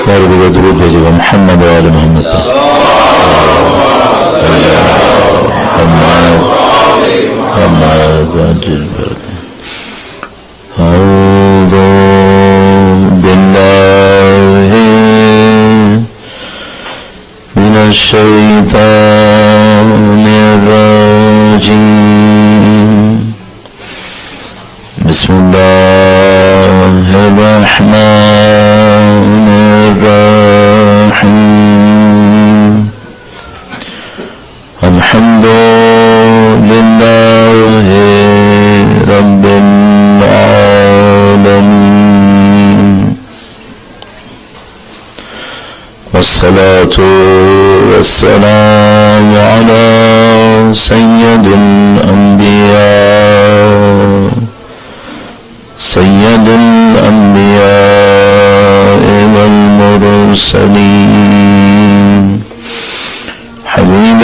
اور دیگر درود بھیجے گا محمد و آل محمد پر. اعوذ باللہ من الشیطان الرجیم. بسم اللہ الرحمن الرحیم. الحمد للہ رب العالمین والصلاة والسلام على سید الانبیاء والمرسلین حبیب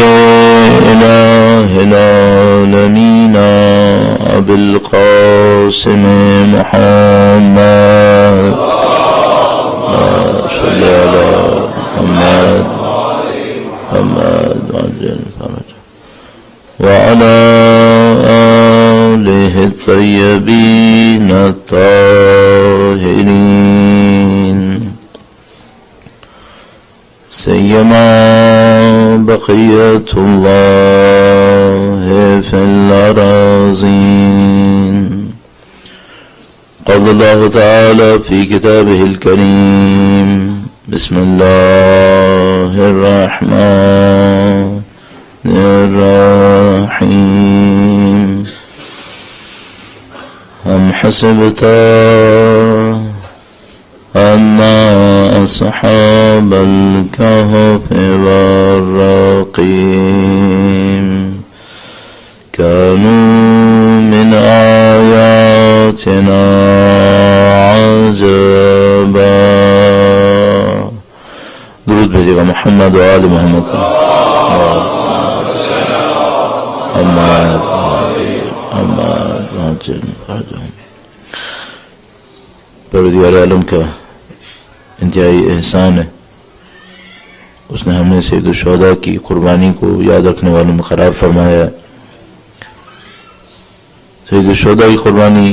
الہ العالمین ابی القاسم محمد صلی علی محمد وعلى آلہ الطیبین الطاہرین سیما بقیت اللہ فی الأراضین. قال اللہ تعالی فی کتابہ الکریم بسم اللہ الرحمن الرحیم. ام حسبت ان اصحاب الكهف والرقیم كانوا من آیاتنا عجبا. درود بھیجے گا محمد و آل محمد. پروردگار عالم کا انتہائی احسان ہے، اس نے ہمیں سید الشہداء کی قربانی کو یاد رکھنے والوں میں قرار فرمایا ہے. سید الشہداء کی قربانی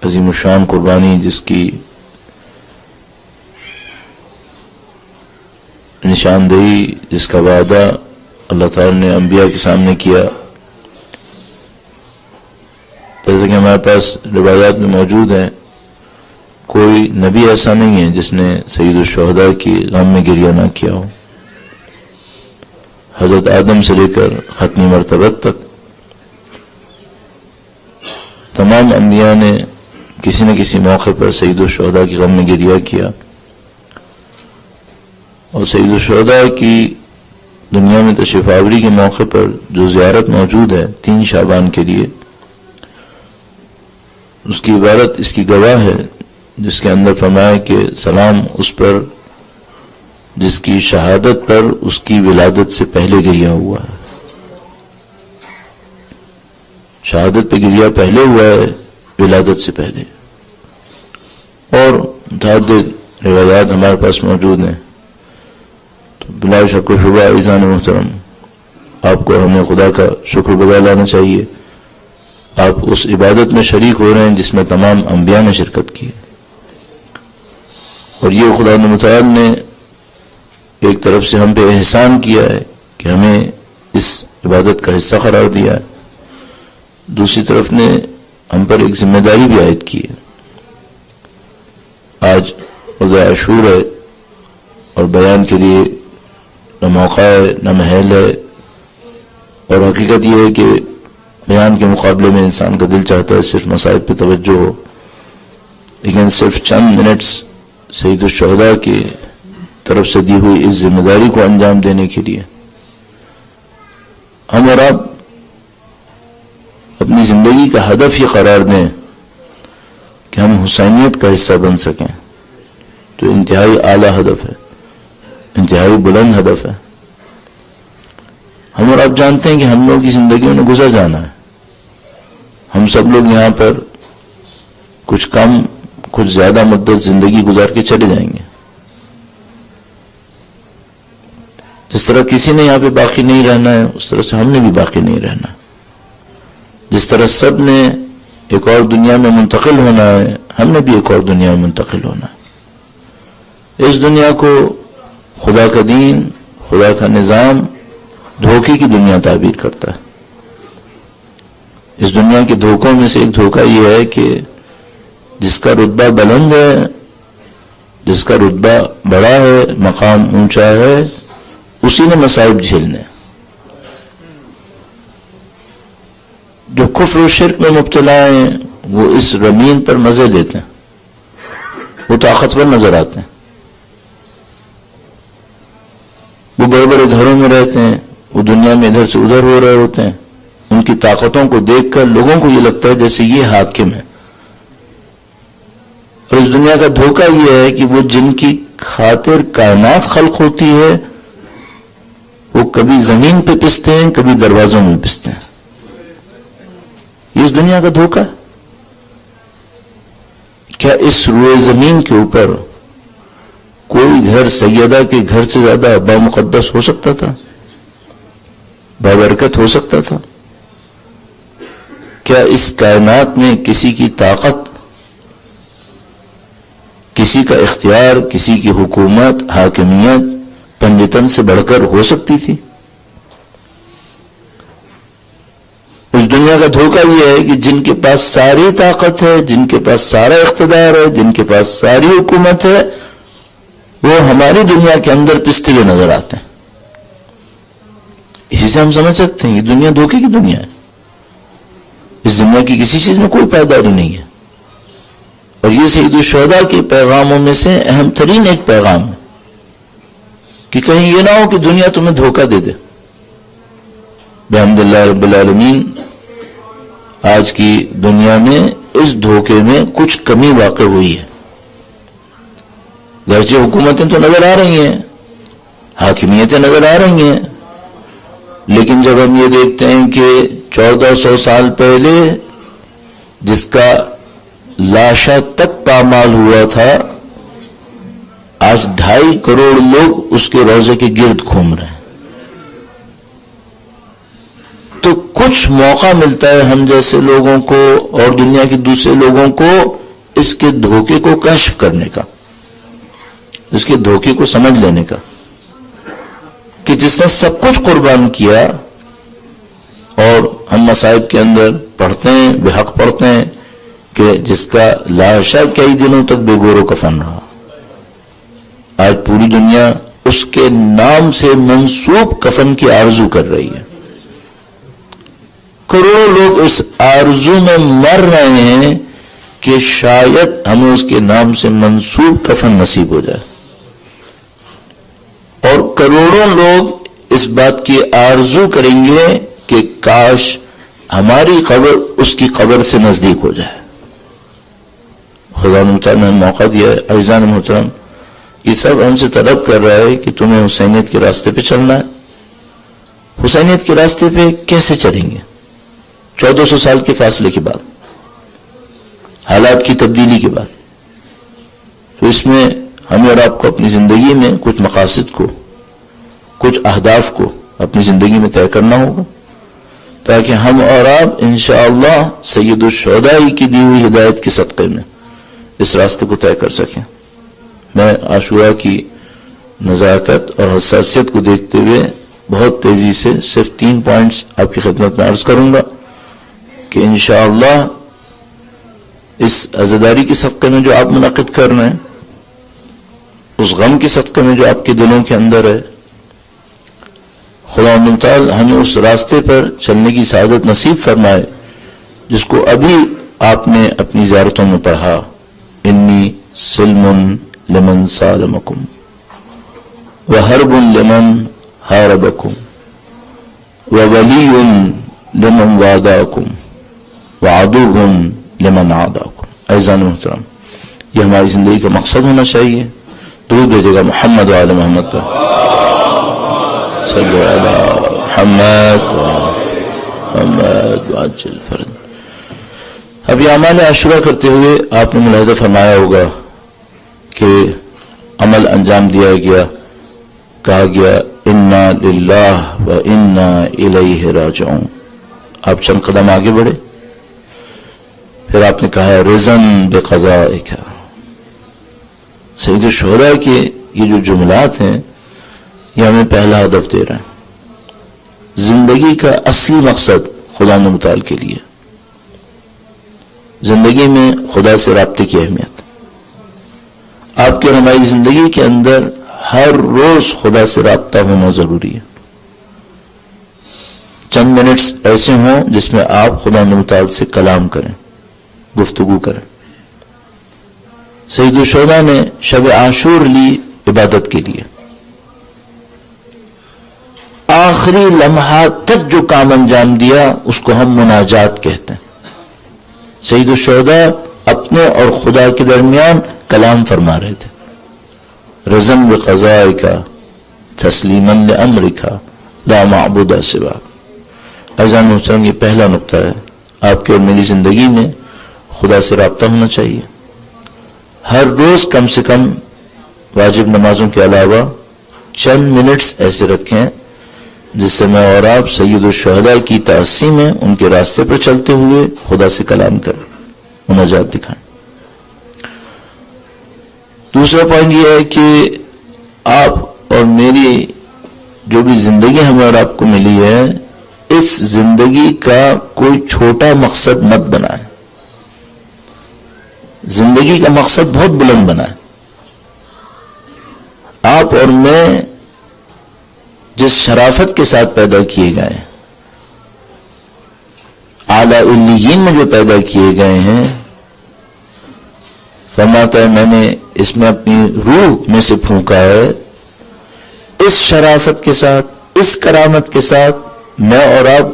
عظیم الشان قربانی، جس کی نشاندہی، جس کا وعدہ اللہ تعالی نے انبیاء کے سامنے کیا. جیسے کہ ہمارے پاس روایات میں موجود ہیں، کوئی نبی ایسا نہیں ہے جس نے سید الشہداء کی غم میں گریہ نہ کیا ہو. حضرت آدم سے لے کر ختمی مرتبہ تک تمام انبیاء نے کسی نہ کسی موقع پر سید الشہداء کی غم میں گریہ کیا. اور سید الشہداء کی دنیا میں تشریف آوری کے موقع پر جو زیارت موجود ہے 3 شعبان کے لیے، اس کی عبارت اس کی گواہ ہے، جس کے اندر فرمایا کہ سلام اس پر جس کی شہادت پر اس کی ولادت سے پہلے گریہ ہوا ہے. شہادت پہ گریہ پہلے ہوا ہے، ولادت سے پہلے. اور متعدد روایات ہمارے پاس موجود ہیں. تو بلا شک و شبہ عزیزان محترم، آپ کو ہمیں خدا کا شکر بجا لانا چاہیے. آپ اس عبادت میں شریک ہو رہے ہیں جس میں تمام انبیاء نے شرکت کی، اور یہ خدا متعال نے ایک طرف سے ہم پہ احسان کیا ہے کہ ہمیں اس عبادت کا حصہ قرار دیا ہے، دوسری طرف نے ہم پر ایک ذمہ داری بھی عائد کی ہے. آج روزہ عاشور ہے اور بیان کے لیے نہ موقع ہے نہ محل ہے، اور حقیقت یہ ہے کہ بیان کے مقابلے میں انسان کا دل چاہتا ہے صرف مصائب پہ توجہ ہو، لیکن صرف چند منٹس سید الشہداء کی طرف سے دی ہوئی اس ذمہ داری کو انجام دینے کے لیے ہم اور آپ اپنی زندگی کا ہدف یہ قرار دیں کہ ہم حسینیت کا حصہ بن سکیں، تو انتہائی اعلیٰ ہدف ہے، انتہائی بلند ہدف ہے. ہم اور آپ جانتے ہیں کہ ہم لوگوں کی زندگیوں نے گزر جانا ہے. ہم سب لوگ یہاں پر کچھ کم کچھ زیادہ مدت زندگی گزار کے چلے جائیں گے. جس طرح کسی نے یہاں پہ باقی نہیں رہنا ہے اس طرح سے ہم نے بھی باقی نہیں رہنا. جس طرح سب نے ایک اور دنیا میں منتقل ہونا ہے ہم نے بھی ایک اور دنیا میں منتقل ہونا ہے. اس دنیا کو خدا کا دین خدا کا نظام دھوکے کی دنیا تعبیر کرتا ہے. اس دنیا کے دھوکوں میں سے ایک دھوکہ یہ ہے کہ جس کا رتبہ بلند ہے جس کا رتبہ بڑا ہے مقام اونچا ہے اسی نے مصائب جھیلنے. جو کفر و شرک میں مبتلا ہیں وہ اس رمین پر مزے لیتے ہیں, وہ طاقتور نظر آتے ہیں, وہ بڑے بڑے گھروں میں رہتے ہیں, وہ دنیا میں ادھر سے ادھر ہو رہے ہوتے ہیں. ان کی طاقتوں کو دیکھ کر لوگوں کو یہ لگتا ہے جیسے یہ حاکم ہے. اور اس دنیا کا دھوکہ یہ ہے کہ وہ جن کی خاطر کائنات خلق ہوتی ہے وہ کبھی زمین پہ پستے ہیں کبھی دروازوں میں پستے ہیں. یہ اس دنیا کا دھوکہ. کیا اس روئے زمین کے اوپر کوئی گھر سیدہ کے گھر سے زیادہ بامقدس ہو سکتا تھا, بابرکت ہو سکتا تھا؟ کیا اس کائنات میں کسی کی طاقت, کسی کا اختیار, کسی کی حکومت, حاکمیت پنجتن سے بڑھ کر ہو سکتی تھی؟ اس دنیا کا دھوکہ یہ ہے کہ جن کے پاس ساری طاقت ہے, جن کے پاس سارا اقتدار ہے, جن کے پاس ساری حکومت ہے, وہ ہماری دنیا کے اندر پستے ہوئے نظر آتے ہیں. اسی سے ہم سمجھ سکتے ہیں یہ دنیا دھوکے کی دنیا ہے. اس دنیا کی کسی چیز میں کوئی پائیداری نہیں ہے. اور یہ سید الشہداء کے پیغاموں میں سے اہم ترین ایک پیغام ہے کہ کہیں یہ نہ ہو کہ دنیا تمہیں دھوکہ دے دے. بحمد اللہ رب العالمین آج کی دنیا میں اس دھوکے میں کچھ کمی واقع ہوئی ہے. گرچہ حکومتیں تو نظر آ رہی ہیں, حاکمیتیں نظر آ رہی ہیں, لیکن جب ہم یہ دیکھتے ہیں کہ 1400 سال پہلے جس کا لاشا تک پامال ہوا تھا آج 2.5 کروڑ لوگ اس کے روضے کے گرد گھوم رہے ہیں. تو کچھ موقع ملتا ہے ہم جیسے لوگوں کو اور دنیا کے دوسرے لوگوں کو اس کے دھوکے کو کشف کرنے کا, اس کے دھوکے کو سمجھ لینے کا, کہ جس نے سب کچھ قربان کیا. اور ہم مصائب کے اندر پڑھتے ہیں, بے حق پڑھتے ہیں کہ جس کا لاشا کئی دنوں تک بے گور و کفن رہا. آج پوری دنیا اس کے نام سے منسوب کفن کی آرزو کر رہی ہے. کروڑوں لوگ اس آرزو میں مر رہے ہیں کہ شاید ہمیں اس کے نام سے منسوب کفن نصیب ہو جائے. اور کروڑوں لوگ اس بات کی آرزو کریں گے کہ کاش ہماری قبر اس کی قبر سے نزدیک ہو جائے. خدا متعال نے موقع دیا ہے. عزیزان محترم, یہ سب ہم سے طلب کر رہا ہے کہ تمہیں حسینیت کے راستے پہ چلنا ہے. حسینیت کے راستے پہ کیسے چلیں گے؟ 1400 سال کے فاصلے کے بعد, حالات کی تبدیلی کے بعد. تو اس میں ہمیں اور آپ کو اپنی زندگی میں کچھ مقاصد کو, کچھ اہداف کو اپنی زندگی میں طے کرنا ہوگا تاکہ ہم اور آپ انشاءاللہ سید الشہداء کی دی ہوئی ہدایت کے صدقے میں اس راستے کو طے کر سکیں. میں عاشورہ کی نزاکت اور حساسیت کو دیکھتے ہوئے بہت تیزی سے صرف 3 پوائنٹس آپ کی خدمت میں عرض کروں گا کہ انشاءاللہ اس عزاداری کے صدقے میں جو آپ منعقد کر رہے ہیں, اس غم کے صدقے میں جو آپ کے دلوں کے اندر ہے, خدا متعال ہمیں اس راستے پر چلنے کی سعادت نصیب فرمائے جس کو ابھی آپ نے اپنی زیارتوں میں پڑھا. انی سلم لمن سالمکم وحرب لمن حاربکم وولی لمن واداکم وعدو لمن عاداکم. عزیزان محترم, یہ ہماری زندگی کا مقصد ہونا چاہیے. درود بھیجے گا محمد وعلی محمد پر. صلی علی محمد محمد وعجل فرد. اب یہ اعمال عاشورہ کرتے ہوئے آپ نے ملاحظہ فرمایا ہوگا کہ عمل انجام دیا گیا, کہا گیا انا للہ و انا الیہ راجعون. آپ چند قدم آگے بڑھے، پھر آپ نے کہا رضن بقضائک. سید الشہداء کے یہ جو جملات ہیں یہ ہمیں پہلا ہدف دے رہا ہے. زندگی کا اصلی مقصد خدا متعال کے لیے، زندگی میں خدا سے رابطے کی اہمیت. آپ کی اور ہماری زندگی کے اندر ہر روز خدا سے رابطہ ہونا ضروری ہے. چند منٹس ایسے ہوں جس میں آپ خدا متعال سے کلام کریں، گفتگو کریں. سید الشہداء نے شب عاشور لی عبادت کے لیے. آخری لمحات تک جو کام انجام دیا اس کو ہم مناجات کہتے ہیں. سید الشہداء اپنے اور خدا کے درمیان کلام فرما رہے تھے. رضن بقضائک تسلیما لامرک لا معبود سواک. عزیزان محترم، یہ پہلا نقطہ ہے. آپ کے اور میری زندگی میں خدا سے رابطہ ہونا چاہیے. ہر روز کم سے کم واجب نمازوں کے علاوہ چند منٹس ایسے رکھیں جس سے میں اور آپ سید الشہداء کی تأسی میں ان کے راستے پر چلتے ہوئے خدا سے کلام کریں، مناجات دکھائیں. دوسرا پوائنٹ یہ ہے کہ آپ اور میری جو بھی زندگی ہمیں اور آپ کو ملی ہے، اس زندگی کا کوئی چھوٹا مقصد مت بنائیں. زندگی کا مقصد بہت بلند بنائیں. آپ اور میں جس شرافت کے ساتھ پیدا کیے گئے ہیں، اعلی علیین میں جو پیدا کیے گئے ہیں، فرماتا ہے میں نے اس میں اپنی روح میں سے پھونکا ہے. اس شرافت کے ساتھ، اس کرامت کے ساتھ میں اور آپ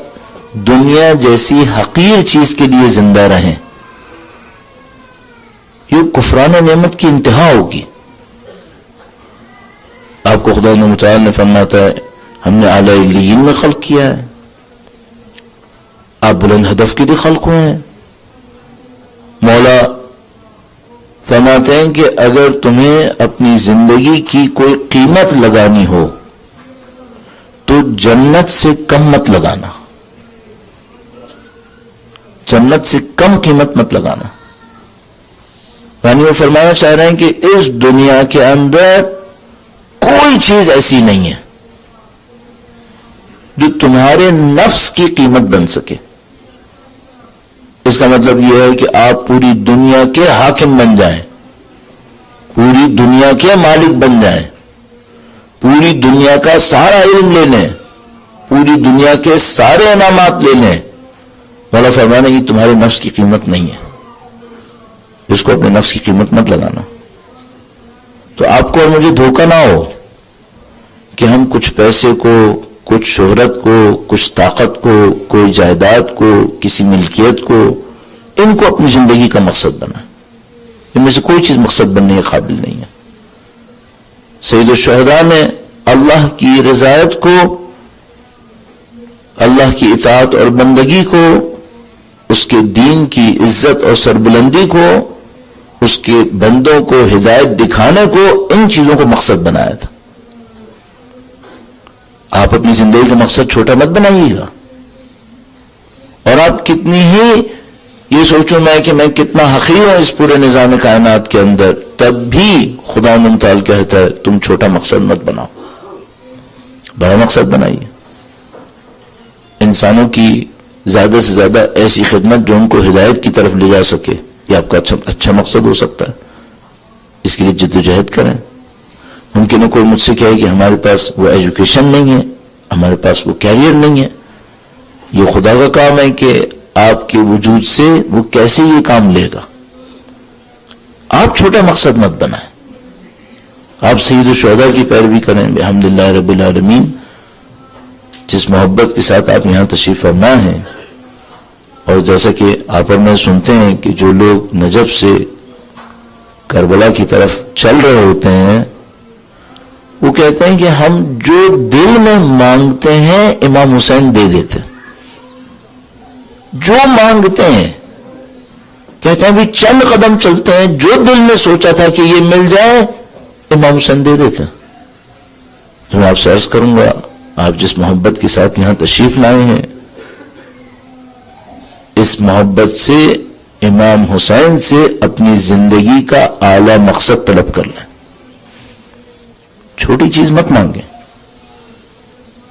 دنیا جیسی حقیر چیز کے لیے زندہ رہیں. یہ کفران نعمت کی انتہا ہوگی. آپ کو خدا متعال نے فرماتا ہے ہم نے اعلی علیین میں خلق کیا ہے، آپ بلند ہدف کے لیے خلق ہوئے ہیں. مولا فرماتے ہیں کہ اگر تمہیں اپنی زندگی کی کوئی قیمت لگانی ہو تو جنت سے کم مت لگانا، جنت سے کم قیمت مت لگانا. یعنی وہ فرمانا چاہ رہے ہیں کہ اس دنیا کے اندر کوئی چیز ایسی نہیں ہے جو تمہارے نفس کی قیمت بن سکے. اس کا مطلب یہ ہے کہ آپ پوری دنیا کے حاکم بن جائیں، پوری دنیا کے مالک بن جائیں، پوری دنیا کا سارا علم لے لیں، پوری دنیا کے سارے انعامات لے لیں. مولا فرمانا یہ تمہارے نفس کی قیمت نہیں ہے، اس کو اپنے نفس کی قیمت مت لگانا. تو آپ کو اور مجھے دھوکہ نہ ہو کہ ہم کچھ پیسے کو، کچھ شہرت کو، کچھ طاقت کو، کوئی جائیداد کو، کسی ملکیت کو، ان کو اپنی زندگی کا مقصد بنائیں. ان میں سے کوئی چیز مقصد بننے کے قابل نہیں ہے. سید الشہداء نے اللہ کی رضایت کو، اللہ کی اطاعت اور بندگی کو، اس کے دین کی عزت اور سربلندی کو، اس کے بندوں کو ہدایت دکھانے کو، ان چیزوں کو مقصد بنایا تھا. آپ اپنی زندگی کا مقصد چھوٹا مت بنائیے گا. اور آپ کتنی ہی یہ سوچوں میں کہ میں کتنا حقیر ہوں اس پورے نظام کائنات کے اندر، تب بھی خدا متعال کہتا ہے تم چھوٹا مقصد مت بناؤ، بڑا مقصد بنائیے. انسانوں کی زیادہ سے زیادہ ایسی خدمت جو ان کو ہدایت کی طرف لے جا سکے، یہ آپ کا اچھا مقصد ہو سکتا ہے. اس کے لیے جد و جہد کریں. ممکن ہے کوئی مجھ سے کہے کہ ہمارے پاس وہ ایجوکیشن نہیں ہے، ہمارے پاس وہ کیریئر نہیں ہے. یہ خدا کا کام ہے کہ آپ کے وجود سے وہ کیسے یہ کام لے گا. آپ چھوٹا مقصد مت بنائیں. آپ سید الشہداء کی پیروی کریں بحمدللہ رب العالمین. جس محبت کے ساتھ آپ یہاں تشریف فرما ہیں، اور جیسا کہ آپ اور میں سنتے ہیں کہ جو لوگ نجف سے کربلا کی طرف چل رہے ہوتے ہیں، وہ کہتے ہیں کہ ہم جو دل میں مانگتے ہیں امام حسین دے دیتے. جو مانگتے ہیں کہتے ہیں بھی چند قدم چلتے ہیں، جو دل میں سوچا تھا کہ یہ مل جائے امام حسین دے دیتے. تو میں آپ سے عرض کروں گا، آپ جس محبت کے ساتھ یہاں تشریف لائے ہیں، اس محبت سے امام حسین سے اپنی زندگی کا اعلی مقصد طلب کر لیں. چھوٹی چیز مت مانگیں.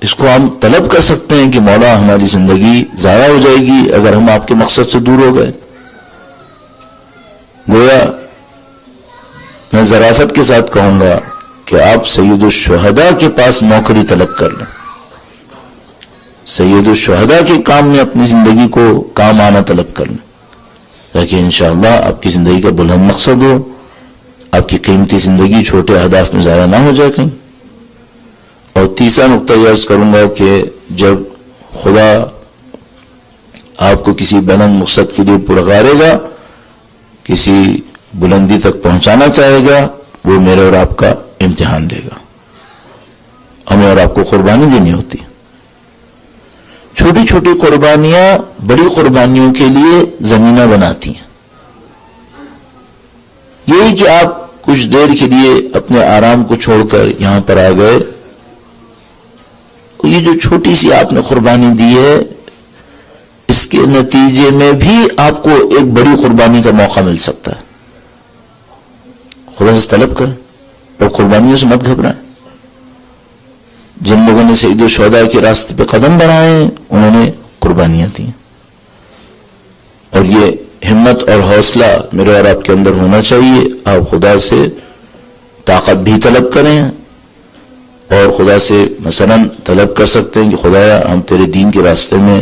اس کو ہم طلب کر سکتے ہیں کہ مولا ہماری زندگی ضائع ہو جائے گی اگر ہم آپ کے مقصد سے دور ہو گئے. گویا میں ظرافت کے ساتھ کہوں گا کہ آپ سید الشہداء کے پاس نوکری طلب کر لیں. سید الشہداء کے کام میں اپنی زندگی کو کام آنا طلب کر لیں، تاکہ انشاءاللہ آپ کی زندگی کا بلند مقصد ہو، آپ کی قیمتی زندگی چھوٹے اہداف میں ضائع نہ ہو جائے کہیں. اور تیسرا نقطہ یہ عرض کروں گا کہ جب خدا آپ کو کسی بلند مقصد کے لیے پرگارے گا، کسی بلندی تک پہنچانا چاہے گا، وہ میرے اور آپ کا امتحان لے گا. ہمیں اور آپ کو قربانی دینی ہوتی. چھوٹی چھوٹی قربانیاں بڑی قربانیوں کے لیے زمینہ بناتی ہیں. یہی کہ آپ کچھ دیر کے لیے اپنے آرام کو چھوڑ کر یہاں پر آ گئے، یہ جو چھوٹی سی آپ نے قربانی دی ہے، اس کے نتیجے میں بھی آپ کو ایک بڑی قربانی کا موقع مل سکتا ہے. خدا سے طلب کریں اور قربانیوں سے مت گھبرائیں. جن لوگوں نے سید الشہداء کے راستے پہ قدم بڑھائے ہیں انہوں نے قربانیاں دی، اور یہ ہمت اور حوصلہ میرے اور آپ کے اندر ہونا چاہیے. آپ خدا سے طاقت بھی طلب کریں، اور خدا سے مثلا طلب کر سکتے ہیں کہ خدایا ہم تیرے دین کے راستے میں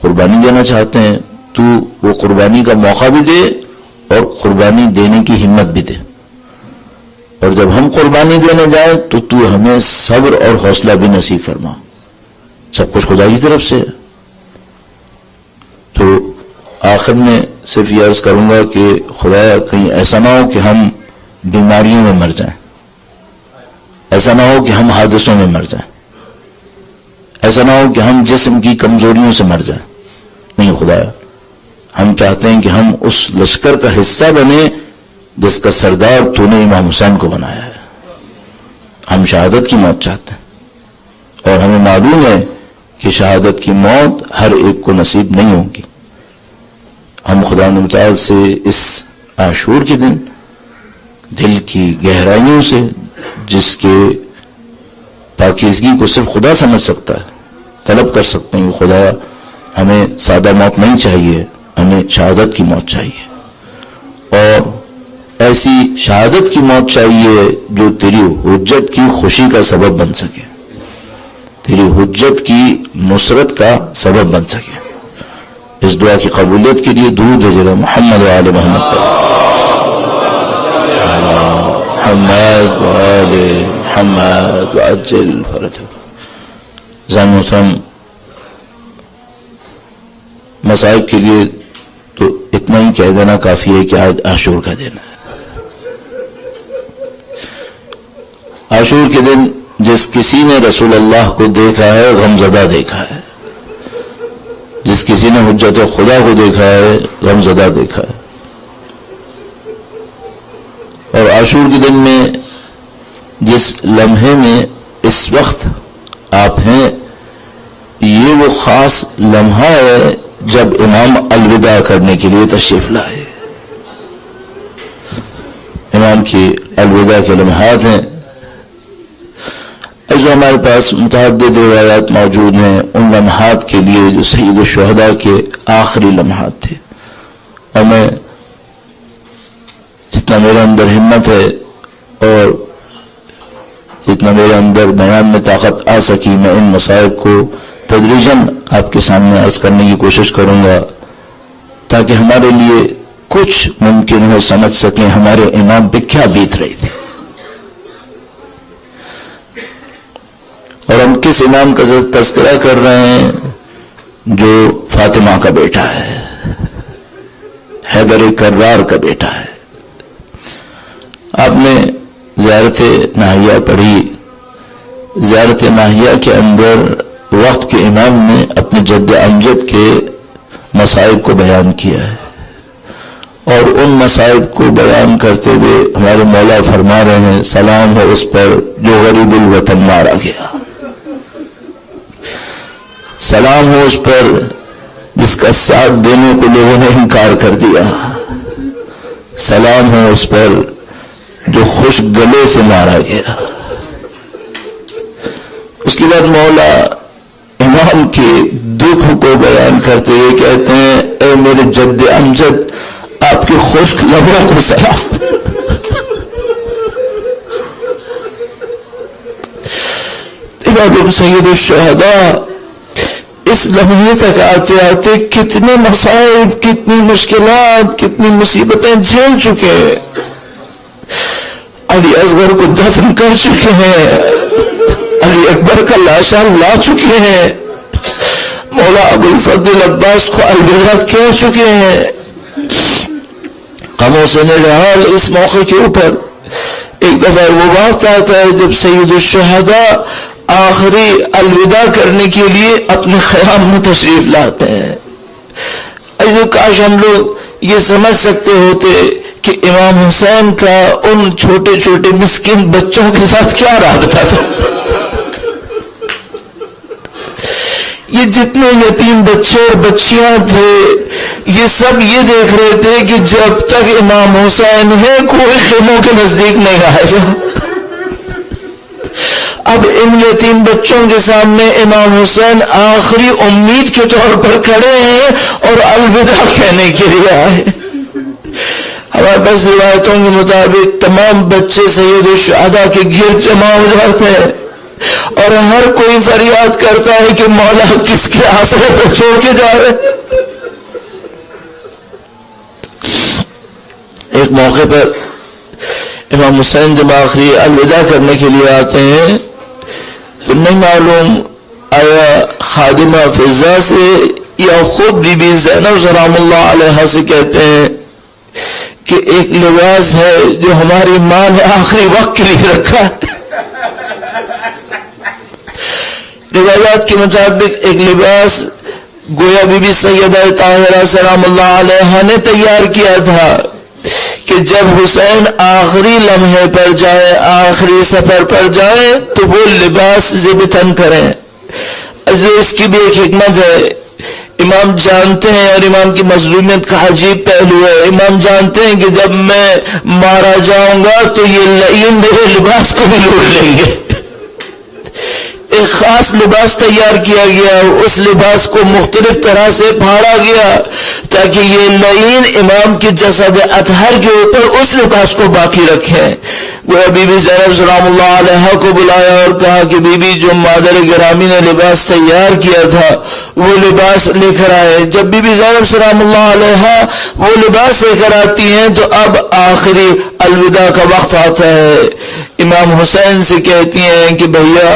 قربانی دینا چاہتے ہیں، تو وہ قربانی کا موقع بھی دے اور قربانی دینے کی ہمت بھی دے. اور جب ہم قربانی دینے جائیں تو ہمیں صبر اور حوصلہ بھی نصیب فرما. سب کچھ خدا کی طرف سے ہے. تو آخر میں صرف یہ عرض کروں گا کہ خدایا کہیں ایسا نہ ہو کہ ہم بیماریوں میں مر جائیں، ایسا نہ ہو کہ ہم حادثوں میں مر جائیں، ایسا نہ ہو کہ ہم جسم کی کمزوریوں سے مر جائیں. نہیں خدایا، ہم چاہتے ہیں کہ ہم اس لشکر کا حصہ بنیں جس کا سردار تو نے امام حسین کو بنایا ہے. ہم شہادت کی موت چاہتے ہیں، اور ہمیں معلوم ہے کہ شہادت کی موت ہر ایک کو نصیب نہیں ہوگی. ہم خدا متعال سے اس عاشور کے دن دل کی گہرائیوں سے، جس کے پاکیزگی کو صرف خدا سمجھ سکتا ہے، طلب کر سکتے ہیں کہ خدا ہمیں سادہ موت نہیں چاہیے، ہمیں شہادت کی موت چاہیے، اور ایسی شہادت کی موت چاہیے جو تیری حجت کی خوشی کا سبب بن سکے، تیری حجت کی نصرت کا سبب بن سکے. اس دعا کی قبولیت کے لیے درود بھیجے گا محمد و آل محمد پر. محمد و آل محمد وعجل فرجہ. زان محترم، مصائب کے لیے تو اتنا ہی کہہ دینا کافی ہے کہ آج عاشور کا دن ہے. عاشور کے دن جس کسی نے رسول اللہ کو دیکھا ہے غمزدہ دیکھا ہے، جس کسی نے حجت خدا کو دیکھا ہے غمزدہ دیکھا ہے. اور عاشور کے دن میں جس لمحے میں اس وقت آپ ہیں، یہ وہ خاص لمحہ ہے جب امام الوداع کرنے کے لیے تشریف لائے. امام کی الوداع کے لمحات ہیں. جو ہمارے پاس متعدد روایات موجود ہیں ان لمحات کے لیے جو سید الشہداء کے آخری لمحات تھے، اور میں جتنا میرے اندر ہمت ہے اور جتنا میرے اندر بیان میں طاقت آ سکی، میں ان مصائب کو تدریجاً آپ کے سامنے عرض کرنے کی کوشش کروں گا، تاکہ ہمارے لیے کچھ ممکن ہو سمجھ سکیں ہمارے امام پہ کیا بیت رہی تھی، اور ہم کس امام کا تذکرہ کر رہے ہیں جو فاطمہ کا بیٹا ہے، حیدر کرار کا بیٹا ہے. آپ نے زیارت ناہیہ پڑھی. زیارت ناہیہ کے اندر وقت کے امام نے اپنے جد امجد کے مصائب کو بیان کیا ہے، اور ان مصائب کو بیان کرتے ہوئے ہمارے مولا فرما رہے ہیں سلام ہو اس پر جو غریب الوطن مارا گیا، سلام ہو اس پر جس کا ساتھ دینے کو لوگوں نے انکار کر دیا، سلام ہو اس پر جو خوش گلے سے مارا گیا۔ اس کے بعد مولا امام کے دکھ کو بیان کرتے ہوئے کہتے ہیں اے میرے جد امجد، آپ کے خشک لبوں کو سلام۔ امام سید الشہداء اس لمحے تک آتے آتے کتنے مصائب، کتنی مشکلات، کتنی مصیبتیں جھیل چکے ہیں۔ علی اصغر کو دفن کر چکے ہیں، علی اکبر کا لاشا لا چکے ہیں، مولا ابو الفضل عباس کو الوداع کہہ چکے ہیں۔ غموں سے نڈال اس موقع کے اوپر ایک دفعہ وہ وقت آتا ہے جب سید الشہداء آخری الوداع کرنے کے لیے اپنے خیام میں تشریف لاتے ہیں۔ ایسے کاش ہم لوگ یہ سمجھ سکتے ہوتے کہ امام حسین کا ان چھوٹے چھوٹے مسکین بچوں کے ساتھ کیا رابطہ تھا۔ یہ جتنے یتیم بچے اور بچیاں تھے یہ سب یہ دیکھ رہے تھے کہ جب تک امام حسین ہے کوئی خیموں کے نزدیک نہیں آئے گا۔ اب ان یتیم بچوں کے سامنے امام حسین آخری امید کے طور پر کھڑے ہیں اور الوداع کہنے کے لیے آئے۔ ہمارے پاس روایتوں کے مطابق تمام بچے سید الشہداء کے گرد جمع ہو جاتے ہیں اور ہر کوئی فریاد کرتا ہے کہ مولا کس کے آسرے پر چھوڑ کے جا رہے۔ ایک موقع پر امام حسین جب آخری الوداع کرنے کے لیے آتے ہیں تو نہیں معلوم آیا خادمہ فضا سے یا خود بی بی زینب سلام اللہ علیہ سے کہتے ہیں کہ ایک لباس ہے جو ہماری ماں نے آخری وقت کے لیے رکھا ہے۔ روایات کے مطابق ایک لباس گویا بی بی سیدہ طاہرہ سلام اللہ علیہ نے تیار کیا تھا کہ جب حسین آخری لمحے پر جائے، آخری سفر پر جائے تو وہ لباس ذبتن کریں۔ اس کی بھی ایک حکمت ہے۔ امام جانتے ہیں اور امام کی مظلومیت کا عجیب پہلو ہے، امام جانتے ہیں کہ جب میں مارا جاؤں گا تو یہ لعین میرے لباس کو بھی لوٹ لیں گے۔ ایک خاص لباس تیار کیا گیا، اس لباس کو مختلف طرح سے پھاڑا گیا تاکہ یہ لعین امام کی جسد اطہر کے اوپر اس لباس کو باقی رکھیں۔ وہ بی بی زینب سلام اللہ علیہ کو بلایا اور کہا کہ بی بی جو مادر گرامی نے لباس تیار کیا تھا وہ لباس لے کر آئے۔ جب بی بی زینب سلام اللہ علیہ وہ لباس لے کر آتی ہیں تو اب آخری الوداع کا وقت آتا ہے۔ امام حسین سے کہتی ہیں کہ بھیا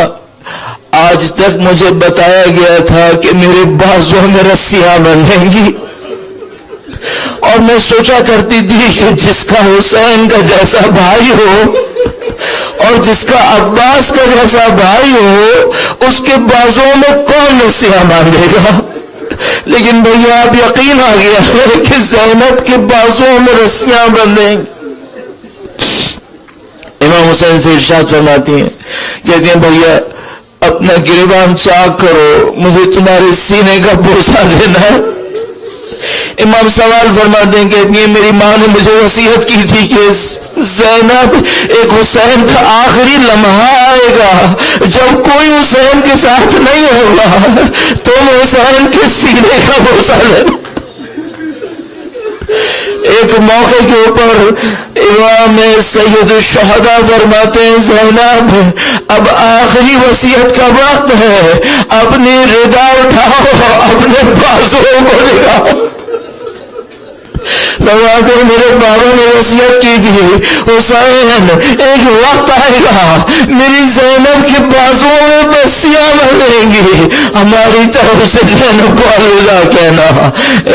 آج تک مجھے بتایا گیا تھا کہ میرے بازوؤں میں رسیاں بندھیں گی اور میں سوچا کرتی تھی کہ جس کا حسین کا جیسا بھائی ہو اور جس کا عباس کا جیسا بھائی ہو اس کے بازوؤں میں کون رسیاں باندھے گا، لیکن بھیا اب یقین آ گیا ہے کہ زینب کے بازوؤں میں رسیاں بندھیں گی۔ امام حسین سے ارشاد فرماتی ہیں، کہتی ہیں بھیا اپنا گریبان چاک کرو، مجھے تمہارے سینے کا بوسہ دینا ہے۔ امام سوال فرماتے ہیں، کہتی ہیں میری ماں نے مجھے وصیت کی تھی کہ زینب ایک حسین کا آخری لمحہ آئے گا جب کوئی حسین کے ساتھ نہیں ہوگا، تم حسین کے سینے کا بوسہ لینا۔ ایک موقع کے اوپر امام سید الشہداء فرماتے ہیں زینب اب آخری وصیت کا وقت ہے، اپنی ردا اٹھاؤ، اپنے بازوؤں کو لگاؤ۔ فرماتے ہیں میرے بابا نے وصیت کی تھی حسین ایک وقت آئے گا میری زینب کے بازوؤں میں بستیاں بندھیں گی، ہماری طرف سے زینب کو الوداع کہنا۔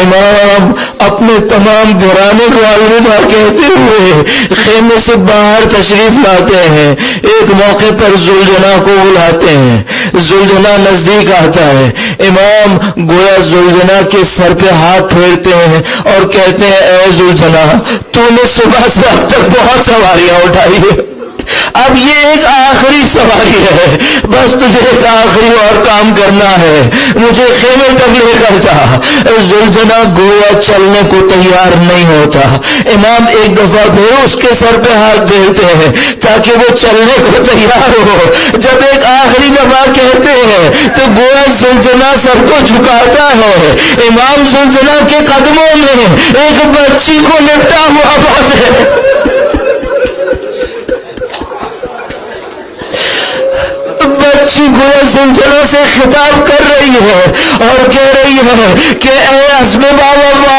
امام اپنے تمام گھرانے کو الوداع کہتے ہوئے خیمے سے باہر تشریف لاتے ہیں۔ ایک موقع پر زلجنا کو بلاتے ہیں، زلجنا نزدیک آتا ہے، امام گویا زلجنا کے سر پہ ہاتھ پھیرتے ہیں اور کہتے ہیں اے اے ذوالجنا تو نے صبح سے اب تک بہت سواریاں اٹھائی ہے، اب یہ ایک آخری سواری ہے، بس تجھے ایک آخری اور کام کرنا ہے، مجھے خیمے تک لے کر جا۔ ذوالجنا گویا چلنے کو تیار نہیں ہوتا، امام ایک دفعہ پھر اس کے سر پہ ہاتھ پھیرتے ہیں تاکہ وہ چلنے کو تیار ہو۔ جب ایک آخری دفعہ کہتے ہیں تو گویا ذوالجنا سر کو جھکاتا ہے، امام ذوالجنا کے قدموں میں ایک بچی کو لپٹا ہوا پاتے، بچی گویا ذوالجنا سے خطاب کر رہی ہے اور کہہ رہی ہے کہ اے عزم بابا،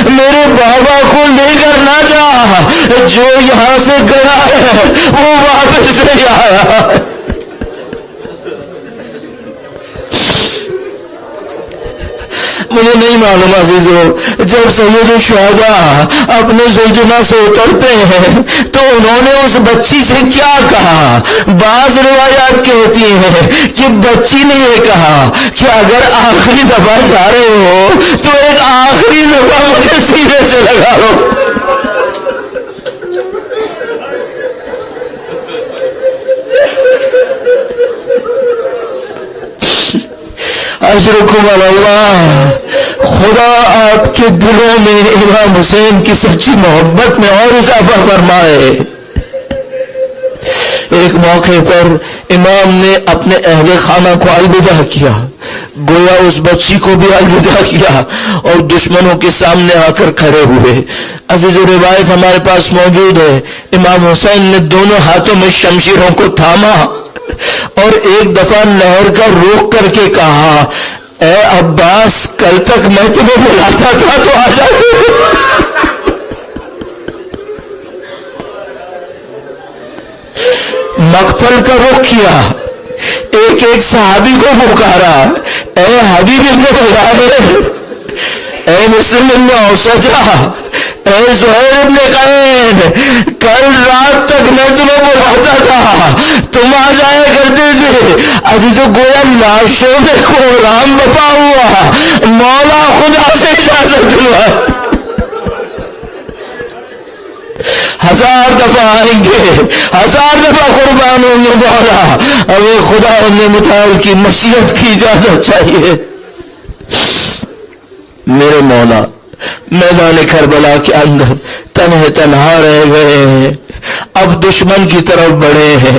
میرے بابا کو لے کر نہ جا، جو یہاں سے گیا ہے وہ واپس نہیں آیا۔ مجھے نہیں معلوم عزیزو، جب سید الشہداء اپنے ذوالجنا سے اترتے ہیں تو انہوں نے اس بچی سے کیا کہا؟ بعض روایات کہتی ہیں کہ بچی نے یہ کہا کہ اگر آخری دفعہ جا رہے ہو تو ایک آخری دفعہ مجھے سینے سے لگا لو۔ اجرکم علی اللہ، خدا آپ کے دلوں میں امام حسین کی سچی محبت میں اور اضافہ فرمائے۔ ایک موقع پر امام نے اپنے اہل خانہ کو الوداع کیا، گویا اس بچی کو بھی الوداع کیا اور دشمنوں کے سامنے آ کر کھڑے ہوئے۔ عزیز و روایت ہمارے پاس موجود ہے، امام حسین نے دونوں ہاتھوں میں شمشیروں کو تھاما اور ایک دفعہ نہر کا روک کر کے کہا، اے عباس، کل تک میں تمہیں بلاتا تھا تو آ جاتے۔ مقتل کا رخ کیا، ایک ایک صحابی کو پکارا، اے حبیب ابن خلال، اے مسلم ابن اوسجہ، اے زہیر ابن قین، کل رات تک میں تمہیں بلاتا تھا، تم آ جایا کرتے تھے۔ عزیزو گویا لاشوں میں کوہرام بپا ہوا، مولا خدا سے اجازت دلوا، 1000 دفعہ آئیں گے، 1000 دفعہ قربان ہوں گے مولا، ہمیں خدا انہیں متعال کی مشیت کی اجازت چاہیے۔ میرے مولا میدان کربلا کے اندر تنہا رہ گئے ہیں، اب دشمن کی طرف بڑھے ہیں،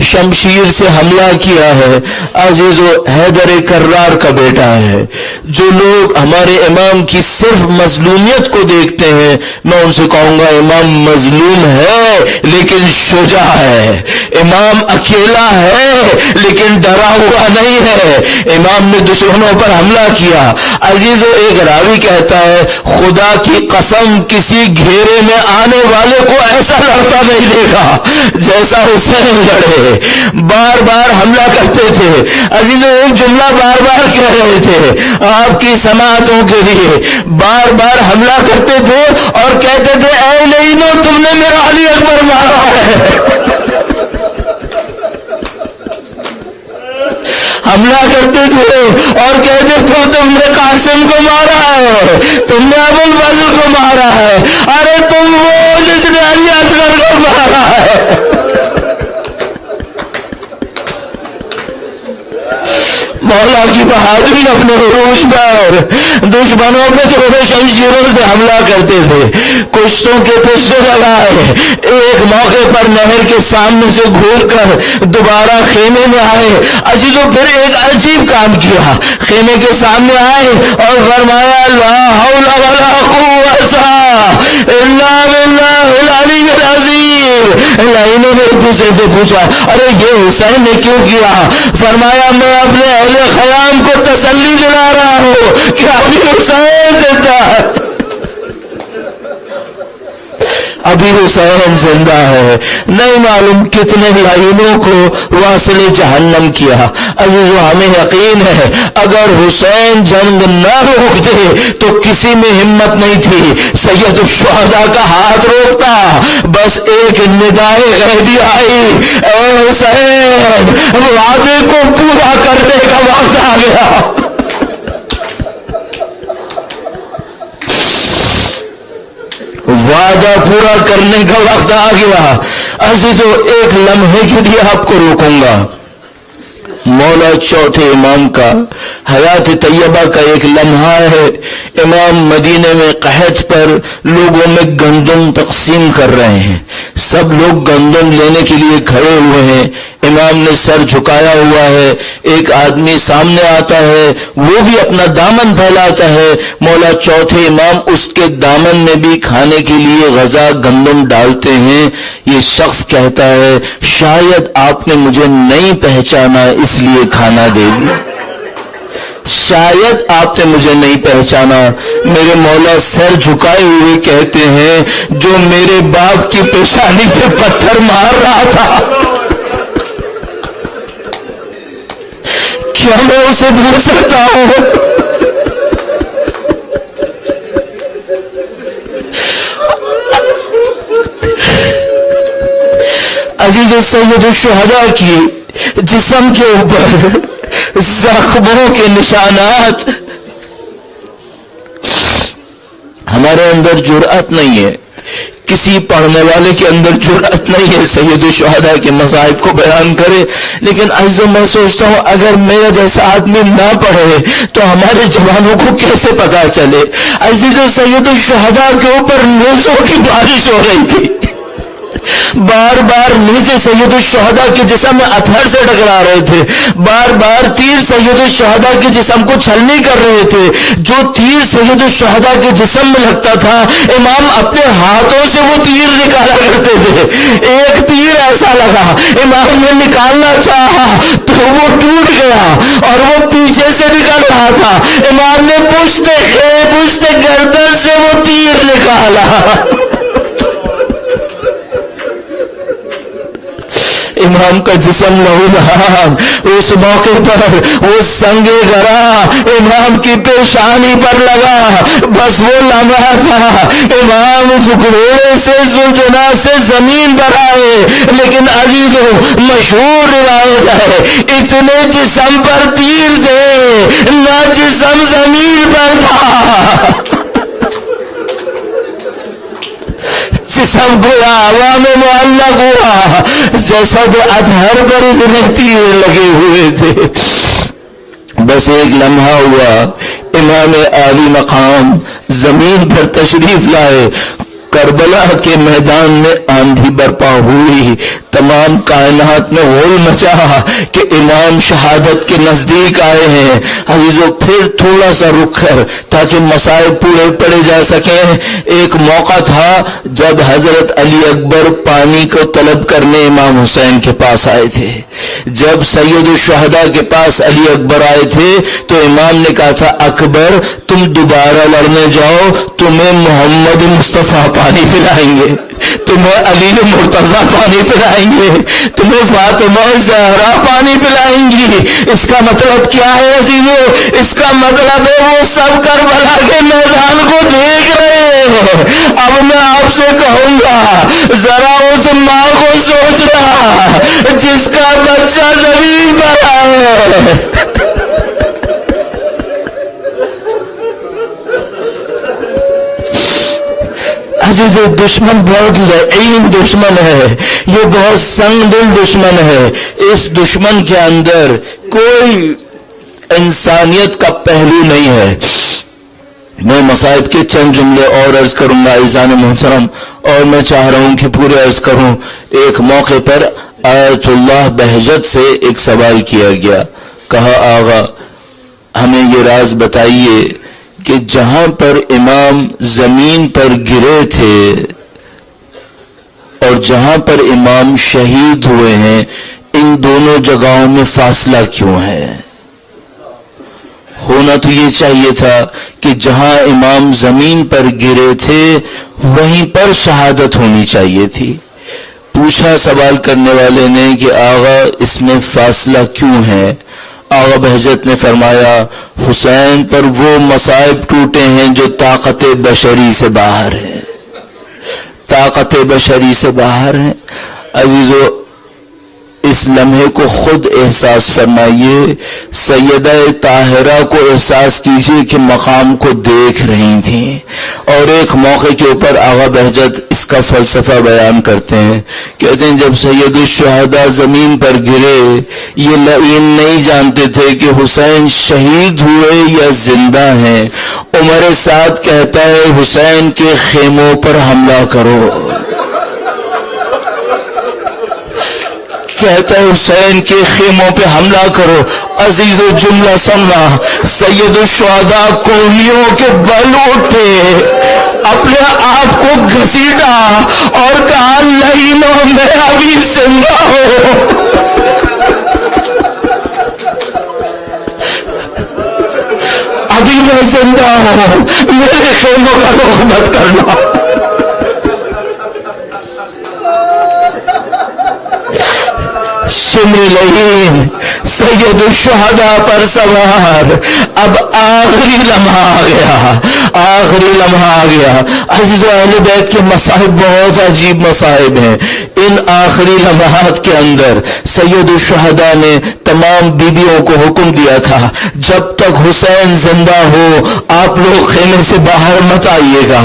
شمشیر سے حملہ کیا ہے۔ عزیزو حیدر کرار کا بیٹا ہے۔ جو لوگ ہمارے امام کی صرف مظلومیت کو دیکھتے ہیں، میں ان سے کہوں گا امام مظلوم ہے لیکن شجاع ہے، امام اکیلا ہے لیکن ڈرا ہوا نہیں ہے، امام نے دشمنوں پر حملہ کیا۔ عزیزو ایک راوی کہتا ہے، خدا کی قسم کسی گھیرے میں آنے والے کو ایسا لڑتا نہیں دیکھا جیسا حسین لڑے، بار بار حملہ کرتے تھے۔ عزیزو ایک جملہ بار بار کہہ رہے تھے آپ کی سماعتوں کے لیے، بار بار حملہ کرتے تھے اور کہتے تھے اے لینو تم نے میرا علی اکبر مارا ہے، حملہ کرتے تھے اور کہتے تھے تم نے قاسم کو مارا ہے، تم نے ابو الفضل کو مارا ہے، ارے تم وہ جس نے علی اصغر کو مارا ہے۔ مولا کی بہادری اپنے عروج پر دشمنوں پہ چھوٹے شمشیروں سے حملہ کرتے تھے، کشتوں کے پشتے لگائے، ایک موقع پر نہر کے سامنے سے گھور کر دوبارہ خیمے میں آئے۔ عزیزو پھر ایک عجیب کام کیا، خیمے کے سامنے آئے اور فرمایا لا حول ولا قوت الا باللہ العلی العظیم۔ لائنوں نے ایک دوسرے سے پوچھا ارے یہ حسین نے کیوں کیا؟ فرمایا میں اپنے اہل خیام کو تسلی دلا رہا ہوں کہ ابھی حسین زندہ ہے، ابھی حسین زندہ ہے۔ نہیں معلوم کتنے لائنوں کو واصل جہنم کیا۔ عزیزو ہمیں یقین ہے اگر حسین جنگ نہ روکتے تو کسی میں ہمت نہیں تھی سید الشہداء کا ہاتھ روکتا۔ بس ایک ندائے غیبی آئی، اے حسین وعدے کو پورا کرنے کا وقت آ گیا۔ وعدہ پورا کرنے کا وقت آ گیا۔ عزیزو ایک لمحے کے لیے آپ کو روکوں گا۔ مولا چوتھے امام کا حیات طیبہ کا ایک لمحہ ہے۔ امام مدینے میں قحط پر لوگوں میں گندم تقسیم کر رہے ہیں، سب لوگ گندم لینے کے لیے کھڑے ہوئے ہیں، امام نے سر جھکایا ہوا ہے، ایک آدمی سامنے آتا ہے، وہ بھی اپنا دامن پھیلاتا ہے، مولا چوتھے امام اس کے دامن میں بھی کھانے کے لیے غذا گندم ڈالتے ہیں۔ یہ شخص کہتا ہے شاید آپ نے مجھے نہیں پہچانا اس لیے کھانا دے دیا، شاید آپ نے مجھے نہیں پہچانا۔ میرے مولا سر جھکائے ہوئے کہتے ہیں جو میرے باپ کی پیشانی پہ پتھر مار رہا تھا کیا میں اسے بھول سکتا ہوں؟ عزیز سید الشہداء کی جسم کے اوپر زخموں کے نشانات، ہمارے اندر جرأت نہیں ہے، کسی پڑھنے والے کے اندر جرأت نہیں ہے سید الشہداء کے مصائب کو بیان کرے، لیکن عزیزو میں سوچتا ہوں اگر میرا جیسا آدمی نہ پڑھے تو ہمارے جوانوں کو کیسے پتا چلے؟ عزیزو سید الشہداء کے اوپر نیزوں کی بارش ہو رہی تھی، بار بار نیزے سید الشہداء کے جسم میں اتھر سے ٹکرا رہے تھے، بار بار تیر سید الشہداء کے جسم کو چھلنی کر رہے تھے، جو تیر سید الشہداء کے جسم میں لگتا تھا امام اپنے ہاتھوں سے وہ تیر نکالا کرتے تھے۔ ایک تیر ایسا لگا امام نے نکالنا چاہا تو وہ ٹوٹ گیا اور وہ پیچھے سے نکل رہا تھا، امام نے پشت گردن سے وہ تیر نکالا۔ امام کا جسم لہولہان، اس موقع پر وہ سنگ گرا امام کی پیشانی پر لگا، بس وہ لمحہ تھا، امام جھکڑے سے زلجنا سے زمین پر آئے، لیکن عزیزو مشہور روایت ہے اتنے جسم پر تیر دے نہ جسم زمین پر تھا، جسم گویا ہوا میں معلق ہوا جیسا کہ اطہر پر اتنے تیر لگے ہوئے تھے۔ بس ایک لمحہ ہوا، امام عالی مقام زمین پر تشریف لائے، کربلا کے میدان میں آندھی برپا ہوئی، تمام کائنات میں غول مچا کہ امام شہادت کے نزدیک آئے ہیں۔ عزیزو پھر تھوڑا سا رک کر تاکہ مسائل پورے پڑے جا سکیں، ایک موقع تھا جب حضرت علی اکبر پانی کو طلب کرنے امام حسین کے پاس آئے تھے۔ جب سید الشہداء کے پاس علی اکبر آئے تھے تو امام نے کہا تھا اکبر تم دوبارہ لڑنے جاؤ، تمہیں محمد مصطفیٰ پانی پلائیں گے، تمہیں علی مرتضیٰ پانی پلائیں گے، تمہیں فاطمہ زہرا پانی پلائیں گی۔ اس کا مطلب کیا ہے عزیزو؟ اس کا مطلب ہے وہ سب کربلا کے میدان کو دیکھ رہے ہیں۔ اب میں آپ سے کہوں گا ذرا اس ماں کو سوچنا جس کا بچہ زمین پر آئے۔ عزیزو دشمن بہت لعین دشمن ہے، یہ بہت سنگ دل دشمن ہے، اس دشمن کے اندر کوئی انسانیت کا پہلو نہیں ہے۔ میں مصائب کے چند جملے اور عرض کروں گا عزیزان محترم، اور میں چاہ رہا ہوں کہ پورے عرض کروں۔ ایک موقع پر آیت اللہ بہجت سے ایک سوال کیا گیا، کہا آغا ہمیں یہ راز بتائیے کہ جہاں پر امام زمین پر گرے تھے اور جہاں پر امام شہید ہوئے ہیں ان دونوں جگہوں میں فاصلہ کیوں ہے؟ ہونا تو یہ چاہیے تھا کہ جہاں امام زمین پر گرے تھے وہیں پر شہادت ہونی چاہیے تھی۔ پوچھا سوال کرنے والے نے کہ آغا اس میں فاصلہ کیوں ہے؟ آغا بہجت نے فرمایا حسین پر وہ مصائب ٹوٹے ہیں جو طاقت بشری سے باہر ہیں، طاقت بشری سے باہر ہیں۔ عزیزو اس اس لمحے کو خود احساس فرمائیے. سیدہ طاہرہ کو احساس کیجئے کہ مقام کو دیکھ رہی تھیں. اور ایک موقع کے اوپر آغا بہجت اس کا فلسفہ بیان کرتے ہیں. کہتے ہیں جب سید الشہداء زمین پر گرے یہ لعین نہیں جانتے تھے کہ حسین شہید ہوئے یا زندہ ہیں. عمر سعد کہتا ہے حسین کے خیموں پر حملہ کرو. کہتا ہے حسین کے خیموں پہ حملہ کرو. عزیز و جملہ سننا. سید الشہداء کوہنیوں کے بل اٹھے, اپنے آپ کو گھسیٹا اور کہا لعینوں میں ابھی زندہ ہوں. ابھی میں زندہ ہوں, میرے خیموں کا رخ مت کرنا. شمر لعین سید الشہداء پر سوار. اب آخری لمحہ آ گیا, آخری لمحہ آ گیا. عزیز و اہل بیت کے مصائب بہت عجیب مصائب ہیں. ان آخری لمحات کے اندر سید الشہداء نے تمام بیویوں کو حکم دیا تھا جب تک حسین زندہ ہو آپ لوگ خیمے سے باہر مت آئیے گا.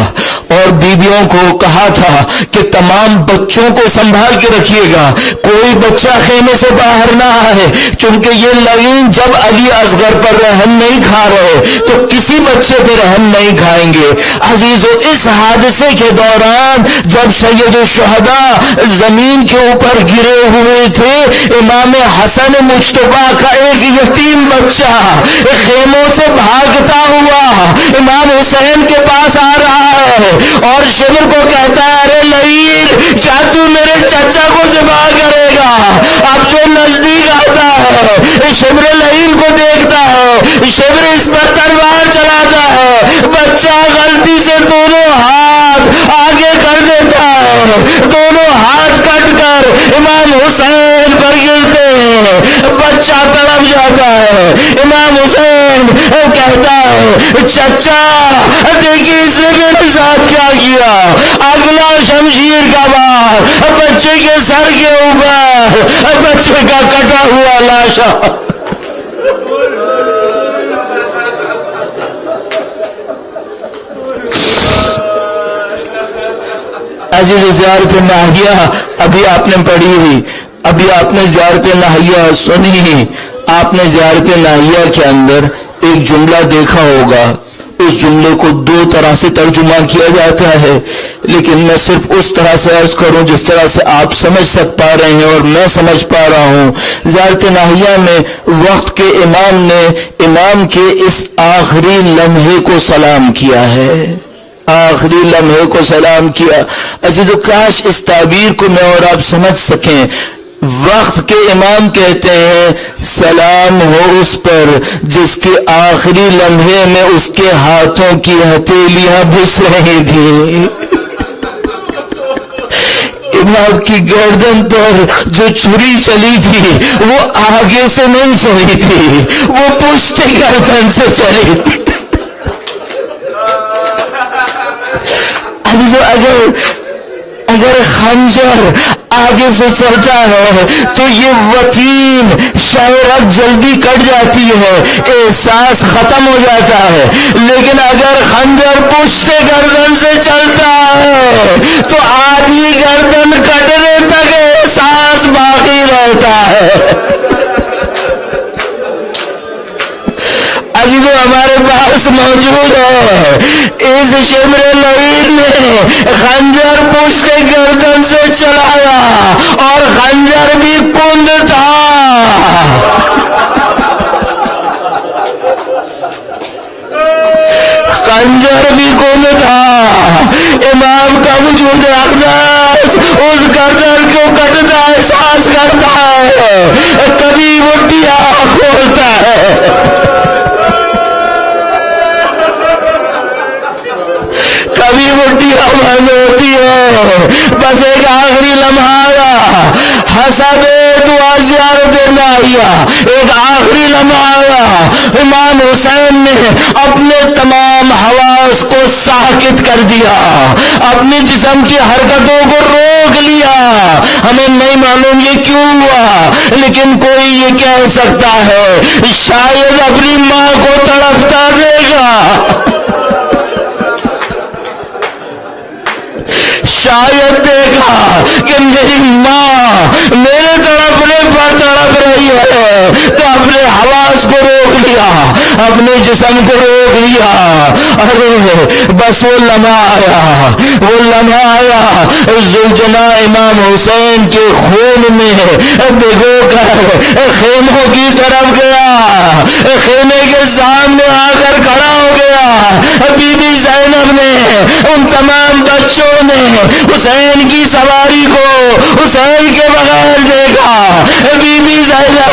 اور بیویوں کو کہا تھا کہ تمام بچوں کو سنبھال کے رکھیے گا, کوئی بچہ خیمے سے باہر نہ آئے, کیونکہ یہ لعین جب علی اصغر پر رحم نہیں کھا رہے تو کسی بچے پہ رحم نہیں کھائیں گے. عزیزو اس حادثے کے دوران جب سید الشہداء زمین کے اوپر گرے ہوئے تھے, امام حسن مجتبیٰ کا ایک یتیم بچہ خیموں سے بھاگتا ہوا امام حسین کے پاس آ رہا ہے اور شمر کو کہتا ہے ارے لعین کیا تو میرے چچا کو ذبح کرے گا. اب جو نزدیک آتا ہے شمر لعین کو دیکھتا ہے, شمر اس پر تلوار چلاتا ہے, بچہ غلطی سے دونوں ہاتھ آگے کر دیتا ہے, دونوں ہاتھ کٹ کر امام حسین پر گرتے ہیں, بچہ تڑپ جاتا ہے. امام حسین کہتا ہے چچا دیکھیے اس نے میرے ساتھ کیا کیا. اگلا شمشیر کا وار بچے کے سر کے اوپر, بچے کا کٹا ہوا لاشا. عزیز زیارت ناہیہ ابھی آپ نے پڑھی ہوئی, ابھی آپ نے زیارت ناہیہ سنی. آپ نے زیارت ناہیہ کے اندر ایک جملہ دیکھا ہوگا. اس جملے کو دو طرح سے ترجمہ کیا جاتا ہے, لیکن میں صرف اس طرح سے عرض کروں جس طرح سے آپ سمجھ پا رہے ہیں اور میں سمجھ پا رہا ہوں. زیارت ناہیہ میں وقت کے امام نے امام کے اس آخری لمحے کو سلام کیا ہے, آخری لمحے کو سلام کیا. عزیزو کاش اس تعبیر کو میں اور آپ سمجھ سکیں. وقت کے امام کہتے ہیں سلام ہو اس پر جس کے آخری لمحے میں اس کے ہاتھوں کی ہتھیلیاں بھس رہی تھی. امام کی گردن پر جو چھری چلی تھی وہ آگے سے نہیں چلی تھی, وہ پشت گردن سے چلی تھی. اگر خنجر آگے سے چلتا ہے تو یہ وتین شہرت جلدی کٹ جاتی ہے, احساس ختم ہو جاتا ہے. لیکن اگر خنجر پشت گردن سے چلتا ہے تو آدھی گردن کٹنے تک احساس باقی رہتا ہے. عزیزو ہمارے پاس موجود ہے اس شمر لعین نے خنجر پشت گردن سے چلایا اور خنجر بھی کند تھا. خنجر بھی کند تھا. امام کا وجود اقدس اس گردن کو کٹتا احساس کرتا ہے, کبھی مٹھیاں کھولتا ہے, کبھی مٹھیاں بند ہوتی ہے. بس ایک آخری لمحہ آیا, حسب دعا زیارت ناہیہ, ایک آخری لمحہ آیا. امام حسین نے اپنے تمام حواس کو ساکت کر دیا, اپنی جسم کی حرکتوں کو روک لیا. ہمیں نہیں معلوم یہ کیوں ہوا, لیکن کوئی یہ کہہ سکتا ہے شاید اپنی ماں کو تڑپتا دیکھا، شاید دیکھا کہ میری ماں میرے تڑپنے پر تڑپ رہی ہے، تو اپنے حواس کو روک لیا، اپنے جسم کو روک لیا۔ ارے بس وہ لمحہ آیا ذوالجناح امام حسین کے خون میں بھگو کر خیموں کی طرف گیا، خیمے کے سامنے آ کر کھڑا ہو گیا۔ بی بی زینب نے، ان تمام بچوں نے حسین کی سواری کو حسین کے بغیر دیکھا۔ بی بی زینب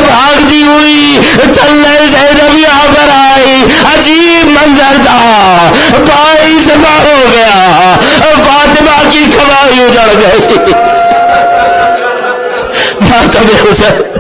بھاگتی ہوئی چلنے زینب یہاں پر آئی، عجیب منظر تھا، پائی سے باہر ہو گیا، فاطمہ کی کمائی اجڑ گئی۔ ماتم حسین